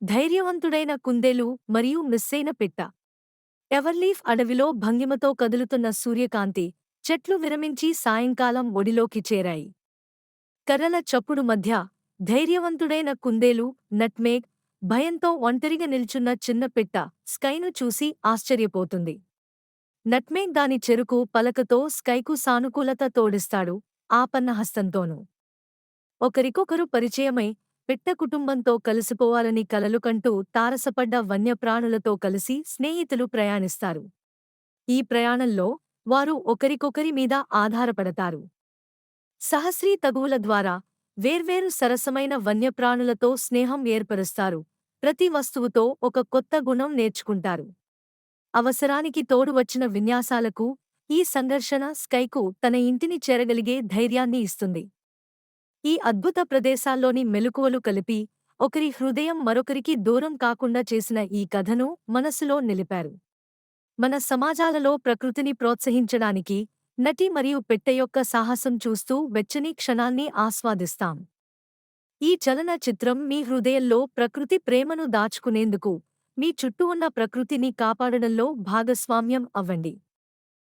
ధైర్యవంతుడైన కుందేలు మరియు మిస్సైన పిట్ట. ఎవర్లీఫ్ అడవిలో భంగిమతో కదులుతున్న సూర్యకాంతి, చెట్లు విరమించి సాయంకాలం ఒడిలోకి చేరాయి. కర్రల చప్పుడు మధ్య, ధైర్యవంతుడైన కుందేలు, నట్మేగ్, భయంతో ఒంటరిగా నిల్చున్న చిన్న పిట్ట, స్కైను చూసి ఆశ్చర్యపోతుంది. నట్మేగ్ దాని చెరుకు పలకతో స్కైకు సానుకూలత తోడిస్తాడు, ఆపన్న హస్తంతోనూ. ఒకరికొకరు పరిచయమై, పిట్ట కుటుంబంతో కలిసిపోవాలని కలలు కంటూ తారసపడ్డ వన్యప్రాణులతో కలిసి స్నేహితులు ప్రయాణిస్తారు. ఈ ప్రయాణంలో, వారు ఒకరికొకరి మీద ఆధారపడతారు. సహస్రీ తగువుల ద్వారా, వేర్వేరు సరసమైన వన్యప్రాణులతో స్నేహం ఏర్పరుస్తారు, ప్రతి వస్తువుతో ఒక కొత్త గుణం నేర్చుకుంటారు. అవసరానికి తోడు వచ్చిన విన్యాసాలకు, ఈ సంఘర్షణ స్కైకు తన ఇంటిని చేరగలిగే ధైర్యాన్ని ఇస్తుంది. ఈ అద్భుత ప్రదేశాల్లోని మెలకువలు కలిపి, ఒకరి హృదయం మరొకరికి దూరం కాకుండా చేసిన ఈ కథను మనసులో నిలిపారు. మన సమాజాలలో ప్రకృతిని ప్రోత్సహించడానికి, నటి మరియు పెట్టె యొక్క సాహసం చూస్తూ వెచ్చని క్షణాన్ని ఆస్వాదిస్తాం. ఈ చలన చిత్రం మీ హృదయంలో ప్రకృతి ప్రేమను దాచుకునేందుకు, మీ చుట్టూ ఉన్న ప్రకృతిని కాపాడడంలో భాగస్వామ్యం అవ్వండి.